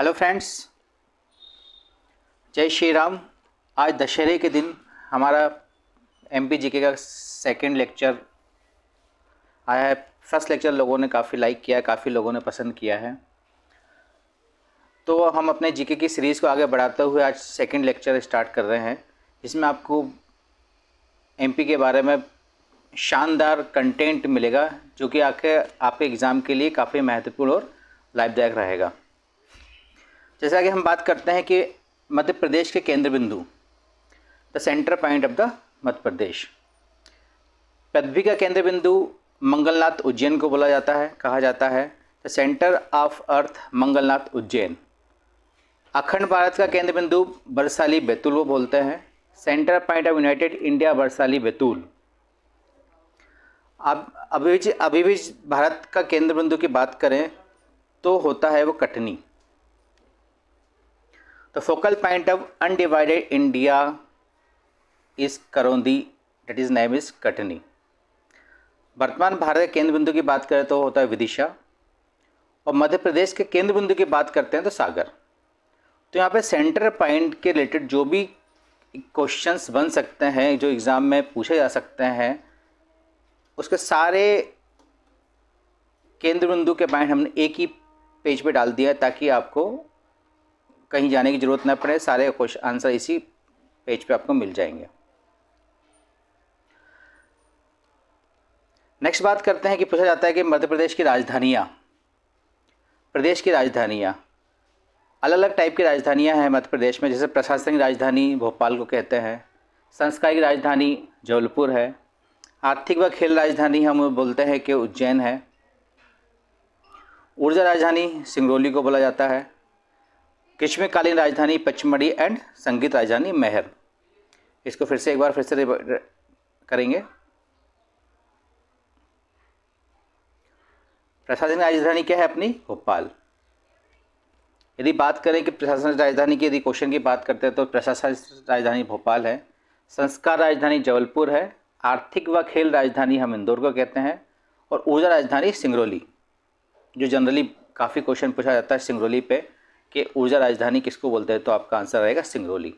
Hello friends, जय श्री राम। आज दशहरे के दिन हमारा एमपी जीके का सेकंड लेक्चर आया है। फर्स्ट लेक्चर लोगों ने काफ़ी लाइक किया है, काफ़ी लोगों ने पसंद किया है। तो हम अपने जीके की सीरीज़ को आगे बढ़ाते हुए आज सेकंड लेक्चर स्टार्ट कर रहे हैं, जिसमें आपको एमपी के बारे में शानदार कंटेंट मिलेगा, जो कि आपके एग्ज़ाम के लिए काफ़ी महत्वपूर्ण और लाभदायक रहेगा। जैसा कि हम बात करते हैं कि मध्य प्रदेश के केंद्र बिंदु, the centre point of the Madhya Pradesh. पृथ्वी का केंद्र बिंदु मंगलनाथ उज्जैन को बोला जाता है, कहा जाता है the centre of earth Mangalnath Ujjain. अखंड भारत का केंद्र बिंदु बरसाली बैतूल को बोलते हैं, centre point of united India Barsali Betul. अब अभी भी भारत का केंद्र बिंदु की बात करें तो होता है वो Katni. The focal point of undivided India is Karaundi, that is name is Katni. वर्तमान भारत के केंद्र बिंदु की बात करें तो होता है विदिशा, और मध्य प्रदेश के केंद्र बिंदु की बात करते हैं तो सागर। तो यहाँ पे सेंटर पॉइंट के रिलेटेड जो भी क्वेश्चंस बन सकते हैं, जो एग्ज़ाम में पूछे जा सकते हैं, उसके सारे केंद्र बिंदु के पॉइंट हमने एक ही पेज पे डाल दिया है, ताकि आपको कहीं जाने की ज़रूरत न पड़े। सारे क्वेश्चन आंसर इसी पेज पे आपको मिल जाएंगे। नेक्स्ट बात करते हैं कि पूछा जाता है कि मध्य प्रदेश की राजधानियाँ, प्रदेश की राजधानियाँ अलग अलग टाइप की राजधानियाँ हैं मध्य प्रदेश में। जैसे प्रशासनिक राजधानी भोपाल को कहते हैं, सांस्कृतिक राजधानी जबलपुर है, आर्थिक व खेल राजधानी हम बोलते हैं कि उज्जैन है, ऊर्जा राजधानी सिंगरौली को बोला जाता है, ग्रीष्मकालीन राजधानी पचमढ़ी एंड संगीत राजधानी मैहर। इसको फिर से करेंगे। प्रशासनिक राजधानी क्या है अपनी? भोपाल। यदि बात करें कि प्रशासनिक राजधानी की, यदि क्वेश्चन की बात करते हैं तो प्रशासनिक राजधानी भोपाल है, संस्कार राजधानी जबलपुर है, आर्थिक व खेल राजधानी हम इंदौर को कहते हैं, और ऊर्जा राजधानी सिंगरौली। जो जनरली काफ़ी क्वेश्चन पूछा जाता है सिंगरौली पे कि ऊर्जा राजधानी किसको बोलते हैं, तो आपका आंसर रहेगा सिंगरौली।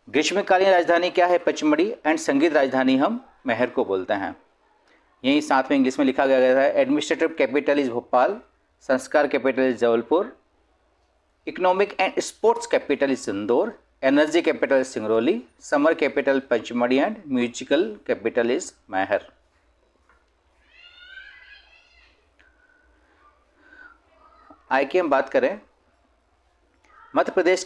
ग्रीष्मकालीन राजधानी क्या है? पचमढ़ी, एंड संगीत राजधानी हम मैहर को बोलते हैं। यही साथ में इंग्लिश में लिखा गया है। एडमिनिस्ट्रेटिव कैपिटल इज भोपाल, संस्कार capital is Jabalpur, economic and sports capital is Indore, energy capital is Singrauli, summer capital Pachmarhi, and musical capital is Maihar. आइए कि हम बात करें मध्य प्रदेश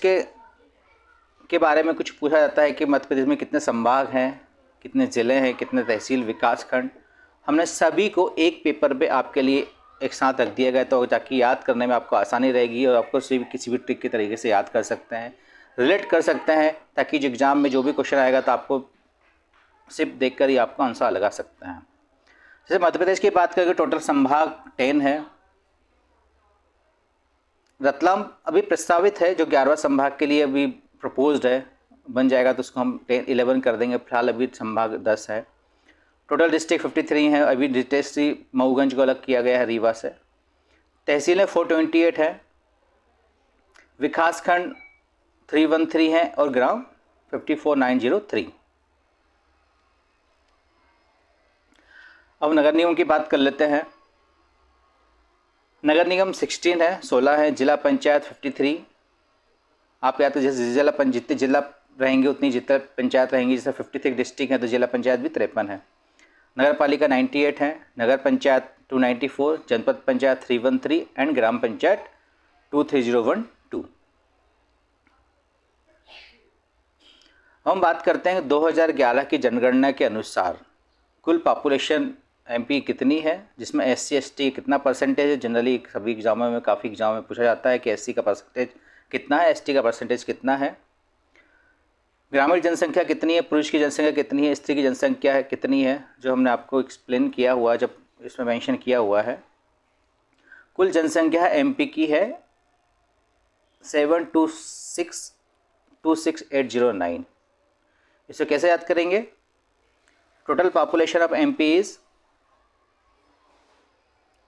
के बारे में। कुछ पूछा जाता है कि मध्य प्रदेश में कितने संभाग हैं, कितने ज़िले हैं, कितने तहसील विकास खंड। हमने सभी को एक पेपर पे आपके लिए एक साथ रख दिया गया, तो ताकि याद करने में आपको आसानी रहेगी और आपको किसी भी ट्रिक के तरीके से याद कर सकते हैं, रिलेट कर सकते हैं, ताकि जो एग्ज़ाम में जो भी क्वेश्चन आएगा तो आपको सिर्फ देख कर ही आपको आंसर लगा सकते हैं। जैसे मध्य प्रदेश की बात करें, टोटल संभाग 10 है। रतलाम अभी प्रस्तावित है, जो 11वां संभाग के लिए अभी प्रपोज्ड है, बन जाएगा तो उसको हम 11 कर देंगे। फिलहाल अभी संभाग 10 है। टोटल डिस्ट्रिक्ट 53 है। अभी डिस्ट्रिक्ट मऊगंज को अलग किया गया है रीवा से। तहसीलें 428 है, विकासखंड 313 है, और ग्राम 54903। अब नगर निगम की बात कर लेते हैं। नगर निगम 16 है, 16 है। जिला पंचायत 53। आप याद करिए, जैसे जितने जिला रहेंगे उतनी जितने पंचायत रहेंगी। जैसे 53 डिस्ट्रिक्ट है तो जिला पंचायत भी 53 है। नगर पालिका 98 है, नगर पंचायत 294, जनपद पंचायत 313, एंड ग्राम पंचायत 23012। हम बात करते हैं 2011 की जनगणना के अनुसार कुल पॉपुलेशन एमपी कितनी है, जिसमें SC ST कितना परसेंटेज है। जनरली सभी एग्जामों में, काफ़ी एग्जामों में पूछा जाता है कि SC का परसेंटेज कितना है, ST का परसेंटेज कितना है। ग्रामीण जनसंख्या कितनी है, पुरुष की जनसंख्या कितनी है, स्त्री की जनसंख्या है कितनी है, जो हमने आपको एक्सप्लेन किया हुआ, जब इसमें मेंशन किया हुआ है। कुल जनसंख्या एमपी की है 726,809। इसे कैसे याद करेंगे? Total population of MP is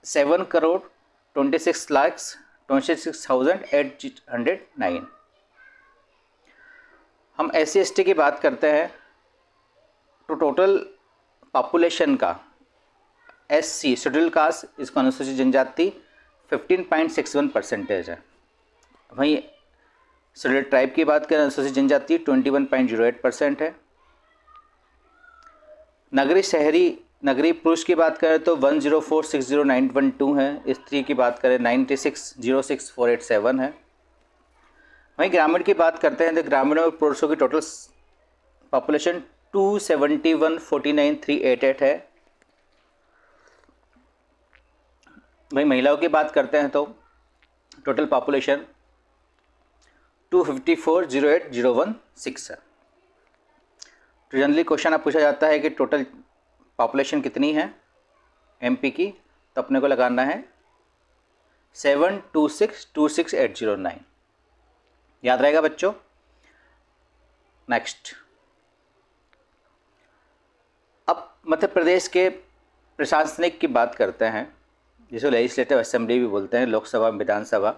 7,26,26,809 26,809। हम SC/ST की बात करते हैं तो टोटल पॉपुलेशन का SC शेड्यूल कास्ट, इसको अनुसूचित जनजाति 15.61% है। वहीं शेड्यूल ट्राइब की बात करें अनुसूचित जनजाति 21.08% है। नगरी शहरी नगरी पुरुष की बात करें तो 104,60912 है। स्त्री की बात करें 96,06487 है। वहीं ग्रामीण की बात करते हैं तो ग्रामीणों और पुरुषों की टोटल पॉपुलेशन 271,49,388 है। वहीं महिलाओं की बात करते हैं तो टोटल पॉपुलेशन 254,08,016 है। तो जनरली क्वेश्चन आप पूछा जाता है कि टोटल पॉपुलेशन कितनी है MP की, तो अपने को लगाना है 726,26809। याद रहेगा बच्चों। नेक्स्ट, अब मध्य प्रदेश के प्रशासनिक की बात करते हैं, जिसे लेजिस्लेटिव असेंबली भी बोलते हैं, लोकसभा विधानसभा।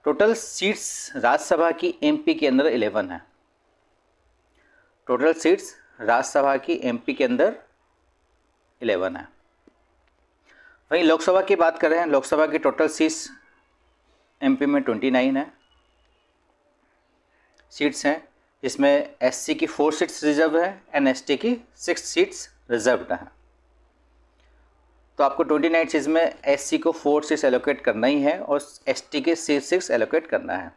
टोटल सीट्स राज्यसभा की MP के अंदर 11 है। टोटल सीट्स राज्यसभा की MP के अंदर 11 है। वहीं लोकसभा की बात करें, लोकसभा की टोटल सीट्स MP में 29 है सीट्स हैं, जिसमें SC की 4 सीट्स रिजर्व है एंड ST की 6 सीट्स रिजर्व्ड हैं। तो आपको 29 सीट्स में SC को 4 सीट्स एलोकेट करना ही है और ST के 6 एलोकेट करना है।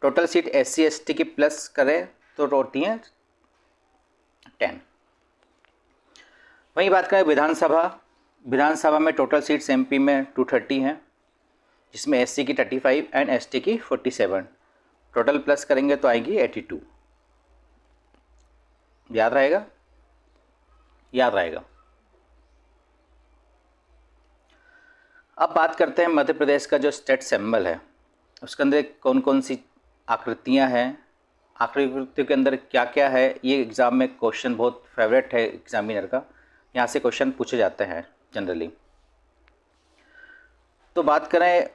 टोटल सीट SC ST की प्लस करें तो होती हैं 10। वहीं बात करें विधानसभा, विधानसभा में टोटल सीट्स MP में 230 हैं, जिसमें SC की 35 एंड ST की 47। टोटल प्लस करेंगे तो आएगी 82। याद रहेगा, याद रहेगा। अब बात करते हैं मध्य प्रदेश का जो स्टेट सिंबल है, उसके अंदर कौन कौन सी आकृतियां हैं, आकृतियों के अंदर क्या क्या है। ये एग्ज़ाम में क्वेश्चन बहुत फेवरेट है एग्जामिनर का, यहाँ से क्वेश्चन पूछे जाते हैं जनरली। तो बात करें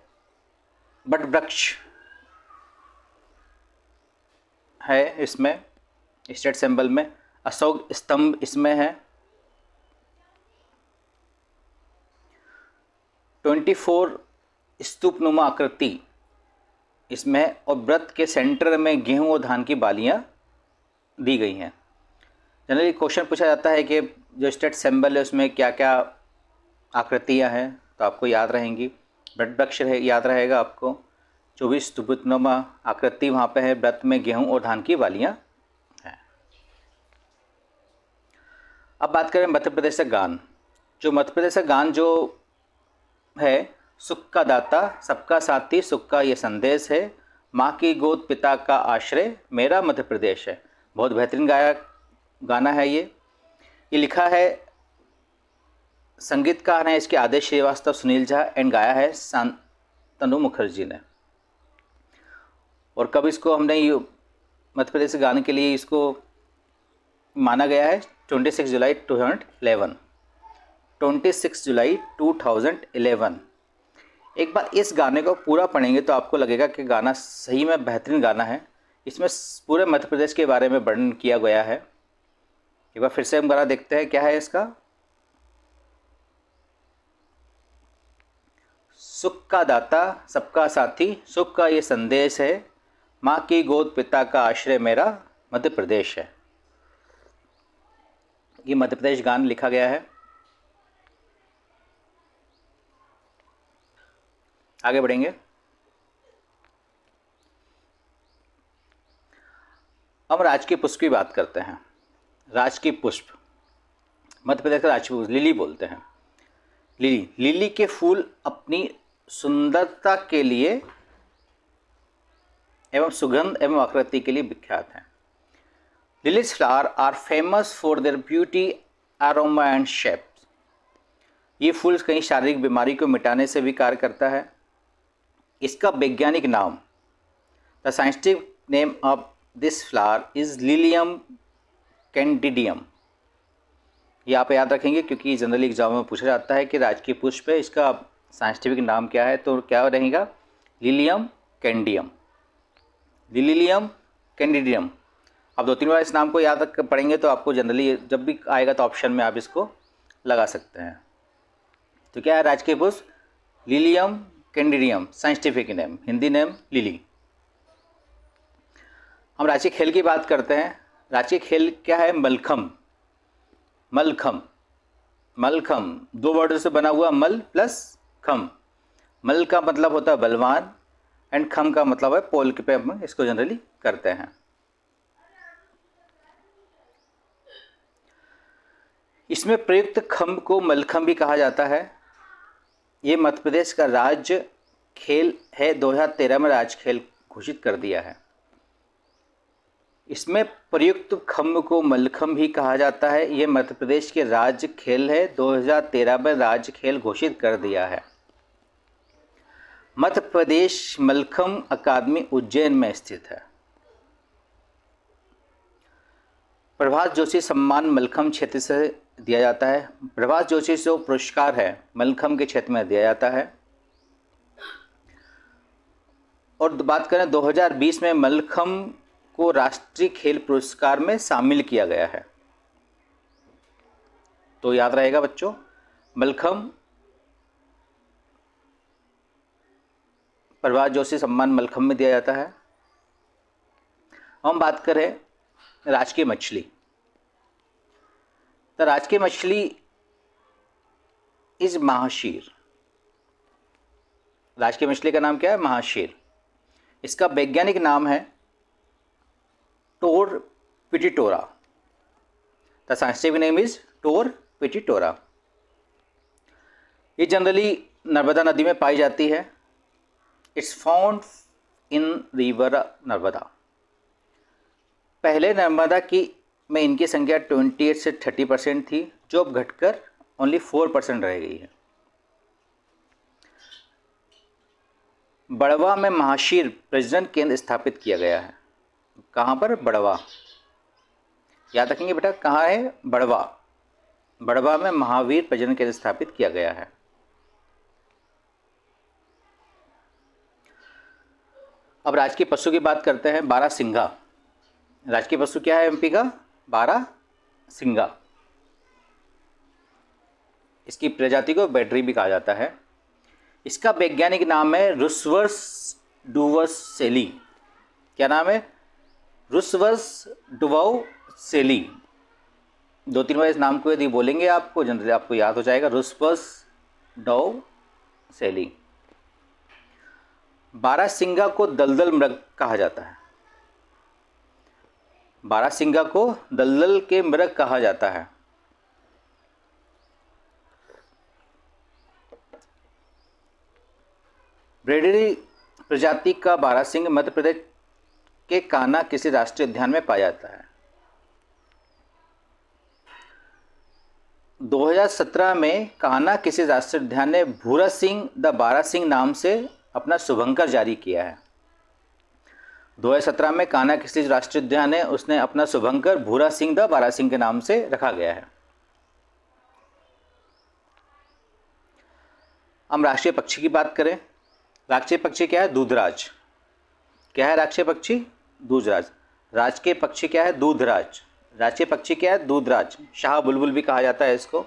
बट वृक्ष है इसमें, स्टेट सिंबल में अशोक स्तंभ इसमें है। 24 स्तूपनुमा आकृति इसमें, और व्रत के सेंटर में गेहूं और धान की बालियां दी गई हैं। जनरली क्वेश्चन पूछा जाता है कि जो स्टेट सिंबल है उसमें क्या क्या आकृतियां हैं, तो आपको याद रहेंगी। वट वृक्ष याद रहेगा आपको, 24 स्तूपनुमा आकृति वहाँ पे है, व्रत में गेहूं और धान की बालियां हैं। अब बात करें मध्य प्रदेश का गान। जो मध्य प्रदेश का गान जो है, सुख का दाता सबका साथी सुख का ये संदेश है, माँ की गोद पिता का आश्रय मेरा मध्य प्रदेश है। बहुत बेहतरीन गाना है ये लिखा है, संगीतकार हैं इसके आदेश श्रीवास्तव, सुनील झा एंड गाया है शांतनु मुखर्जी ने। और कब इसको हमने मध्य प्रदेश के गाने के लिए इसको माना गया है, 26 जुलाई 2011। 26 जुलाई 2011। एक बार इस गाने को पूरा पढ़ेंगे तो आपको लगेगा कि गाना सही में बेहतरीन गाना है। इसमें पूरे मध्य प्रदेश के बारे में वर्णन किया गया है। एक बार फिर से हम गाना देखते हैं, क्या है इसका। सुख का दाता सबका साथी सुख का ये संदेश है, माँ की गोद पिता का आश्रय मेरा मध्य प्रदेश है। ये मध्य प्रदेश गान लिखा गया है। आगे बढ़ेंगे। अब राजकीय पुष्प की बात करते हैं। राजकीय पुष्प, मध्य प्रदेश का राजकीय पुष्प लिली बोलते हैं। लिली के फूल अपनी सुंदरता के लिए एवं सुगंध एवं आकृति के लिए विख्यात हैं। Lilies flower are famous for their beauty, aroma and shape. ये फूल कई शारीरिक बीमारी को मिटाने से भी कार्य करता है। इसका वैज्ञानिक नाम, the scientific name of this flower is lilium candidum. ये आप याद रखेंगे क्योंकि जनरली एग्जाम में पूछा जाता है कि राजकीय पुष्प है, इसका साइंटिफिक नाम क्या है? तो क्या रहेगा? Lilium candidum, lilium candidum. अब 2-3 बार इस नाम को याद रख पढ़ेंगे तो आपको जनरली जब भी आएगा तो ऑप्शन में आप इसको लगा सकते हैं। तो क्या है राजकीय पुष्प? Lilium candidum, scientific name, Hindi name lily. हम राजकीय खेल की बात करते हैं। राजकीय खेल क्या है? मलखम, मलखम, मलखम 2 वर्ड से बना हुआ, मल प्लस खम। मल का मतलब होता है बलवान एंड खम का मतलब है पोल पे हम इसको जनरली करते हैं। इसमें प्रयुक्त खम्भ को मलखम भी कहा जाता है। ये मध्य प्रदेश का राज्य खेल है, 2013 में राज्य खेल घोषित कर दिया है। इसमें प्रयुक्त खम्भ को मलखम भी कहा जाता है। ये मध्य प्रदेश के राज्य खेल है, 2013 में राज्य खेल घोषित कर दिया है। मध्य प्रदेश मलखम अकादमी उज्जैन में स्थित है। प्रभाष जोशी सम्मान मलखम क्षेत्र से दिया जाता है। प्रभाष जोशी जो पुरस्कार है मलखम के क्षेत्र में दिया जाता है। और बात करें 2020 में मलखम को राष्ट्रीय खेल पुरस्कार में शामिल किया गया है। तो याद रहेगा बच्चों, मलखम प्रभाष जोशी सम्मान मलखम में दिया जाता है। हम बात करें राजकीय मछली, तो राजकीय मछली इज महाशीर। राजकीय मछली का नाम क्या है? महाशीर। इसका वैज्ञानिक नाम है टोर पिटिटोरा। द साइंटिफिक नेम इज टोर पिटिटोरा। ये जनरली नर्मदा नदी में पाई जाती है। It's found in river Narmada. पहले नर्मदा की में इनकी संख्या 28 से 30% थी, जो अब घटकर ओनली 4% रह गई है। बड़वा में महाशीर प्रजनन केंद्र स्थापित किया गया है। कहाँ पर? बड़वा। याद रखेंगे बेटा, कहाँ है? बड़वा। बड़वा में महावीर प्रजनन केंद्र स्थापित किया गया है। अब राजकीय पशु की बात करते हैं। बारहसिंघा। राजकीय पशु क्या है एमपी का? बारहसिंघा। इसकी प्रजाति को बैटरी भी कहा जाता है। इसका वैज्ञानिक नाम है रुस्वर्स डुवस सेली। क्या नाम है? रुस्वर्स डुवाउ सेली। 2-3 बार इस नाम को यदि बोलेंगे आपको जनरली आपको याद हो जाएगा, रुस्वर्स डौ सेली। बारहसिंघा को दलदल मृग कहा जाता है। बारहसिंघा को दलदल के मृग कहा जाता है। ब्रेडरी प्रजाति का बारहसिंघ मध्य प्रदेश के कान्हा किसी राष्ट्रीय उद्यान में पाया जाता है। 2017 में कान्हा किसी राष्ट्रीय उद्यान ने भूरा सिंह द बारहसिंघ नाम से अपना शुभंकर जारी किया है। 2017 में कान्हा किसी राष्ट्रीय उद्यान है, उसने अपना शुभंकर भूरा सिंह द बारहसिंघ के नाम से रखा गया है। हम राष्ट्रीय पक्षी की बात करें। राष्ट्रीय पक्षी क्या है? दूधराज। क्या है राष्ट्रीय पक्षी? दूधराज। राजकीय पक्षी क्या है? दूधराज। राष्ट्रीय पक्षी क्या है? दूधराज। शाह बुलबुल भी कहा जाता है इसको।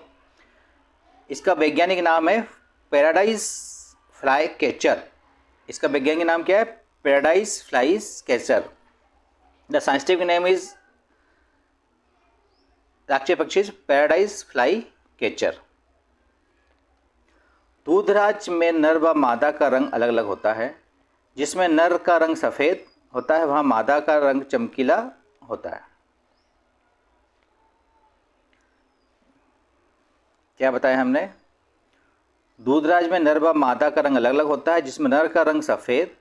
इसका वैज्ञानिक नाम है पैराडाइज फ्लाई कैचर। इसका वैज्ञानिक नाम क्या है? Paradise fly catcher. The scientific name is राष्ट्रीय पक्षी पैराडाइज फ्लाई कैचर। दूधराज में नर व मादा का रंग अलग अलग होता है। जिसमें नर का रंग सफ़ेद होता है, वहाँ मादा का रंग चमकीला होता है। क्या बताया हमने? दूधराज में नर व मादा का रंग अलग अलग होता है। जिसमें नर का रंग सफ़ेद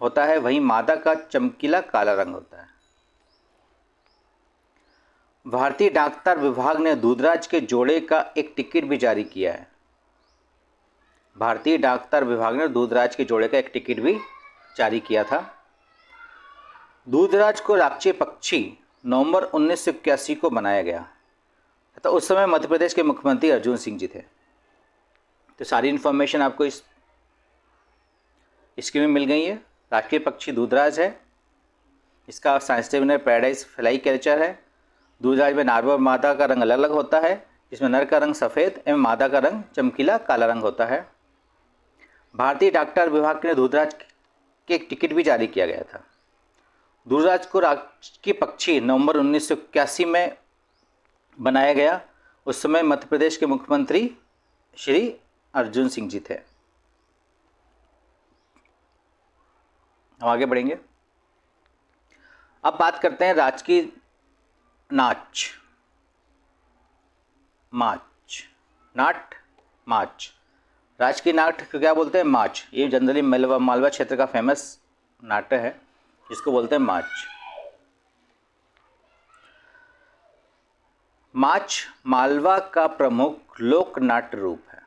होता है, वहीं मादा का चमकीला काला रंग होता है। भारतीय डाकतार विभाग ने दूधराज के जोड़े का एक टिकट भी जारी किया है। भारतीय डाकतार विभाग ने दूधराज के जोड़े का एक टिकट भी जारी किया था। दूधराज को राष्ट्रीय पक्षी नवंबर 1981 को बनाया गया। तो उस समय मध्य प्रदेश के मुख्यमंत्री अर्जुन सिंह जी थे। तो सारी इन्फॉर्मेशन आपको इस स्क्रीन में मिल गई है। राष्ट्रीय पक्षी दूधराज है, इसका scientific name paradise fly catcher है। दूधराज में नर और मादा का रंग अलग अलग होता है, जिसमें नर का रंग सफ़ेद एवं मादा का रंग चमकीला काला रंग होता है। भारतीय डाकघर विभाग ने दूधराज के एक टिकट भी जारी किया गया था। दूधराज को राष्ट्रीय पक्षी नवंबर 1981 में बनाया गया। उस समय मध्य प्रदेश के मुख्यमंत्री श्री अर्जुन सिंह जी थे। हम आगे बढ़ेंगे। अब बात करते हैं राजकीय नाच माच। राजकीय नाट को क्या बोलते हैं? माच। ये जनरली मालवा क्षेत्र का फेमस नाट्य है, जिसको बोलते हैं माच। माच मालवा का प्रमुख लोक नाट्य रूप है।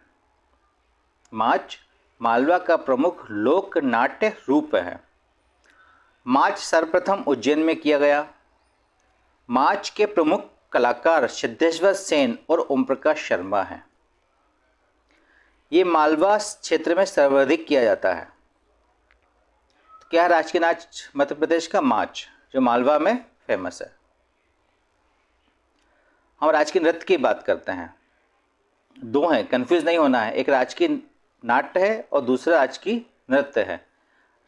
माच मालवा का प्रमुख लोक नाट्य रूप है। माच सर्वप्रथम उज्जैन में किया गया। माच के प्रमुख कलाकार सिद्धेश्वर सेन और ओम प्रकाश शर्मा हैं। ये मालवा क्षेत्र में सर्वाधिक किया जाता है। तो क्या है राजकीय नाच मध्य प्रदेश का? माच, जो मालवा में फेमस है। हम राजकीय नृत्य की बात करते हैं। दो हैं, कंफ्यूज नहीं होना है। एक राजकीय नाट्य है और दूसरा राजकीय नृत्य है।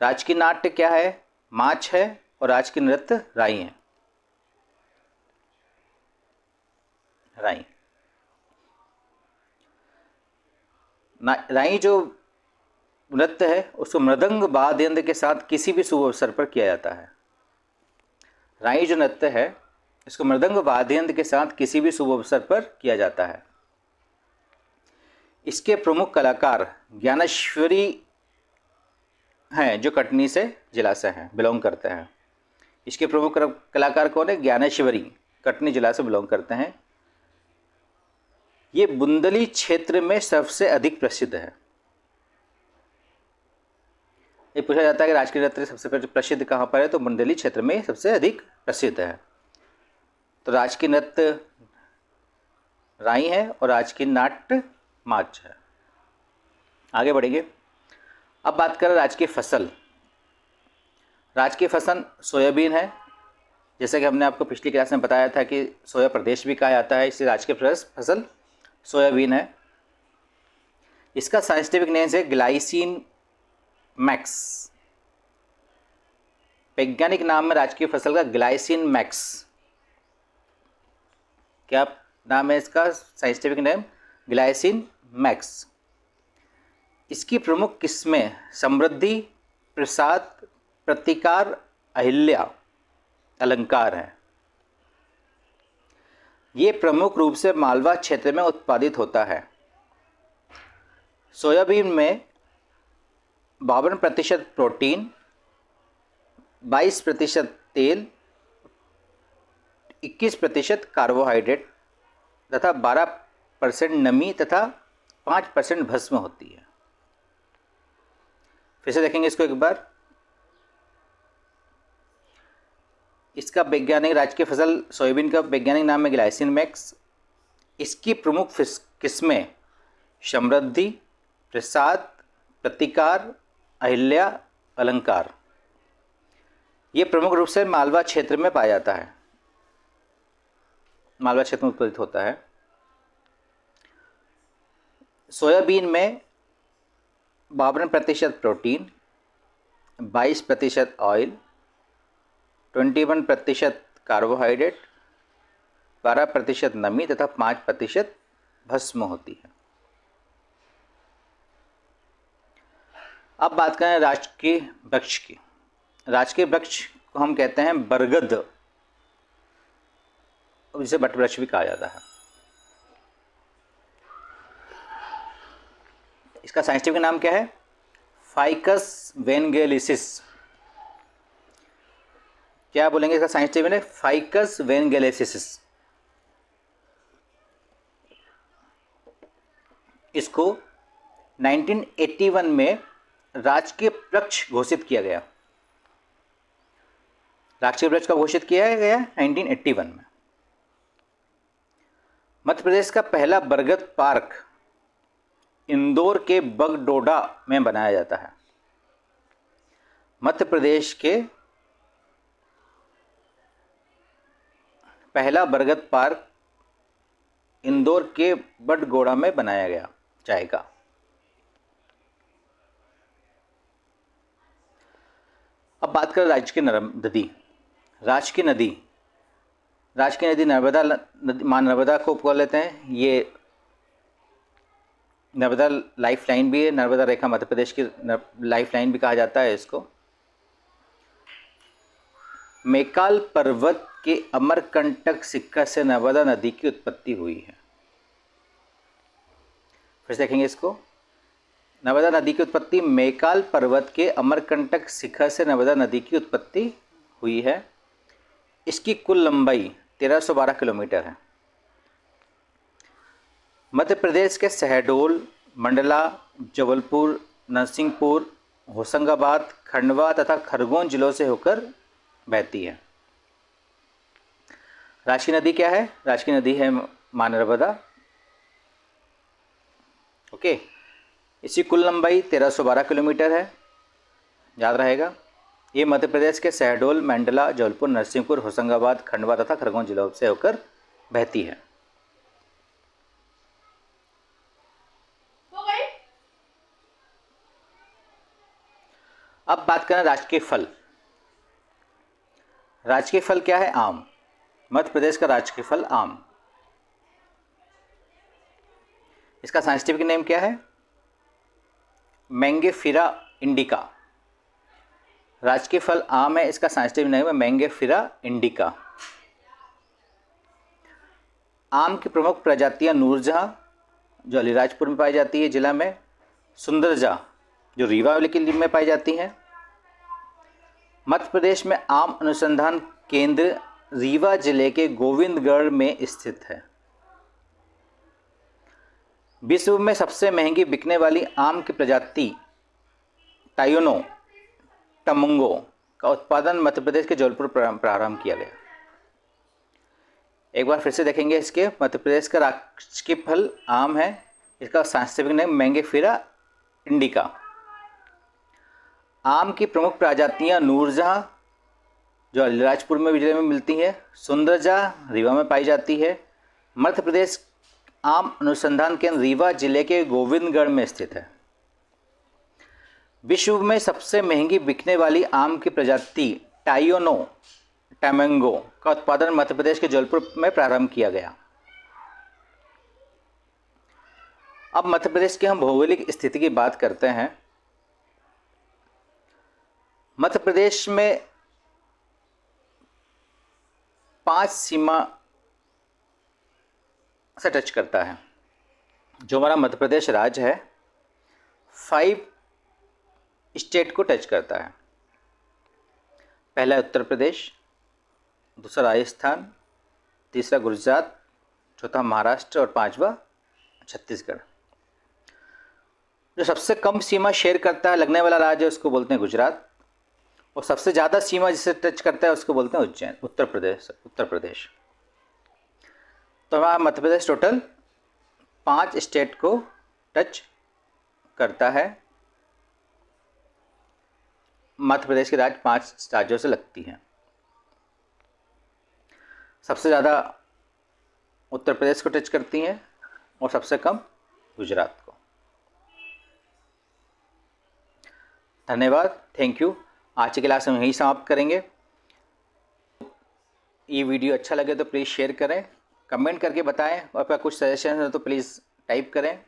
राजकीय नाट्य क्या है? माच है, और राजकीय नृत्य राई है। राई जो नृत्य है उसको मृदंग वाद्य यंत्र के साथ किसी भी शुभ अवसर पर किया जाता है। राई जो नृत्य है इसको मृदंग वाद्य यंत्र के साथ किसी भी शुभ अवसर पर किया जाता है। इसके प्रमुख कलाकार ज्ञानेश्वरी हैं, जो कटनी से जिला से हैं, बिलोंग करते हैं। इसके प्रमुख कलाकार कौन है? ज्ञानेश्वरी, कटनी जिला से बिलोंग करते हैं। ये बुंदली क्षेत्र में सबसे अधिक प्रसिद्ध है। ये पूछा जाता है कि राजकीय नृत्य सबसे प्रसिद्ध कहाँ पर है, तो बुंदली क्षेत्र में सबसे अधिक प्रसिद्ध है। तो राजकीय नृत्य राई है और राजकीय नाट्य माच है। आगे बढ़ेंगे। अब बात करें राजकीय फसल। राजकीय फसल सोयाबीन है। जैसे कि हमने आपको पिछली क्लास में बताया था कि सोया प्रदेश भी कहा जाता है, इसलिए राजकीय फसल सोयाबीन है। इसका साइंटिफिक नेम है ग्लाइसिन मैक्स। वैज्ञानिक नाम है राजकीय फसल का ग्लाइसिन मैक्स। क्या नाम है इसका साइंटिफिक नेम? Glycine max. इसकी प्रमुख किस्में समृद्धि, प्रसाद, प्रतिकार, अहिल्या, अलंकार हैं। ये प्रमुख रूप से मालवा क्षेत्र में उत्पादित होता है। सोयाबीन में 52% प्रोटीन, 22% तेल, 21% कार्बोहाइड्रेट तथा 12% नमी तथा 5% भस्म होती है। फिर से देखेंगे इसको एक बार। इसका वैज्ञानिक राजकीय फसल सोयाबीन का वैज्ञानिक नाम है ग्लाइसिन मैक्स। इसकी प्रमुख किस्में समृद्धि, प्रसाद, प्रतिकार, अहिल्या, अलंकार। ये प्रमुख रूप से मालवा क्षेत्र में पाया जाता है। मालवा क्षेत्र में उत्पादित होता है। सोयाबीन में 52% प्रोटीन, 22% ऑयल, 21% कार्बोहाइड्रेट, 12% नमी तथा 5% भस्म होती है। अब बात करें राजकीय वृक्ष की। राजकीय वृक्ष को हम कहते हैं बरगद, जिसे बट वृक्ष भी कहा जाता है। इसका साइंटिफिक नाम क्या है? फाइकस वेनगेलिसिस। क्या बोलेंगे इसका साइंटिफिक नेम? फाइकस वेनगेलिसिस। इसको 1981 में राजकीय वृक्ष घोषित किया गया। राजकीय वृक्ष का घोषित किया गया 1981 में। मध्य प्रदेश का पहला बरगद पार्क इंदौर के बगडोडा में बनाया जाता है। मध्य प्रदेश के पहला बरगद पार्क इंदौर के बगडोडा में बनाया गया जाएगा। अब बात करें राज्य की नदी। राज्य की नदी नर्मदा मां नर्मदा को बोल लेते हैं। ये नर्मदा लाइफ लाइन भी है, नर्मदा रेखा मध्य प्रदेश की लाइफ लाइन भी कहा जाता है इसको। मैकाल पर्वत के अमरकंटक शिखर से नर्मदा नदी की उत्पत्ति हुई है। फिर देखेंगे इसको। नर्मदा नदी की उत्पत्ति मैकाल पर्वत के अमरकंटक शिखर से नर्मदा नदी की उत्पत्ति हुई है। इसकी कुल लंबाई 1312 किलोमीटर है। मध्य प्रदेश के शहडोल, मंडला, जबलपुर, नरसिंहपुर, होशंगाबाद, खंडवा तथा खरगोन जिलों से होकर बहती है। राज्य की नदी क्या है? राज्य की नदी है मां नर्मदा। ओके, इसकी कुल लंबाई 1312 किलोमीटर है, याद रहेगा। ये मध्य प्रदेश के शहडोल, मंडला, जबलपुर, नरसिंहपुर, होशंगाबाद, खंडवा तथा खरगोन जिलों से होकर बहती है। अब बात करें राज्य के फल। राज्य के फल क्या है? आम। मध्य प्रदेश का राज्य के फल आम। इसका साइंटिफिक नेम क्या है? मैंगेफिरा इंडिका। राज्य के फल आम है, इसका साइंटिफिक नेम है मैंगेफिरा इंडिका। आम की प्रमुख प्रजातियां नूरजहां, जो अलीराजपुर में पाई जाती है जिला में, सुंदरजा, जो रीवा जिले में पाई जाती हैं। मध्य प्रदेश में आम अनुसंधान केंद्र रीवा जिले के गोविंदगढ़ में स्थित है। विश्व में सबसे महंगी बिकने वाली आम की प्रजाति टायोनो टमंगो का उत्पादन मध्य प्रदेश के जबलपुर प्रारंभ किया गया। एक बार फिर से देखेंगे इसके। मध्य प्रदेश का राजकीय फल आम है, इसका साइंटिफिक नेम मैंगेफिरा इंडिका। आम की प्रमुख प्रजातियां नूरजहां, जो अलीराजपुर में जिले में मिलती है, सुंदरजा रीवा में पाई जाती है। मध्य प्रदेश आम अनुसंधान केंद्र रीवा जिले के गोविंदगढ़ में स्थित है। विश्व में सबसे महंगी बिकने वाली आम की प्रजाति टायोनो टमंगो का उत्पादन मध्य प्रदेश के जबलपुर में प्रारंभ किया गया। अब मध्य प्रदेश की हम भौगोलिक स्थिति की बात करते हैं। मध्य प्रदेश में 5 सीमा से टच करता है। जो हमारा मध्य प्रदेश राज्य है 5 स्टेट को टच करता है। पहला उत्तर प्रदेश, दूसरा राजस्थान, तीसरा गुजरात, चौथा महाराष्ट्र और पांचवा छत्तीसगढ़। जो सबसे कम सीमा शेयर करता है लगने वाला राज्य है उसको बोलते हैं गुजरात, और सबसे ज़्यादा सीमा जिसे टच करता है उसको बोलते हैं उज्जैन, उत्तर प्रदेश। तो हमारा मध्य प्रदेश टोटल 5 स्टेट को टच करता है। मध्य प्रदेश की राज्य 5 राज्यों से लगती हैं। सबसे ज़्यादा उत्तर प्रदेश को टच करती हैं और सबसे कम गुजरात को। धन्यवाद, थैंक यू। आज की क्लास हम यहीं समाप्त करेंगे। ये वीडियो अच्छा लगे तो प्लीज़ शेयर करें, कमेंट करके बताएं, और अगर कुछ सजेशन है तो प्लीज़ टाइप करें।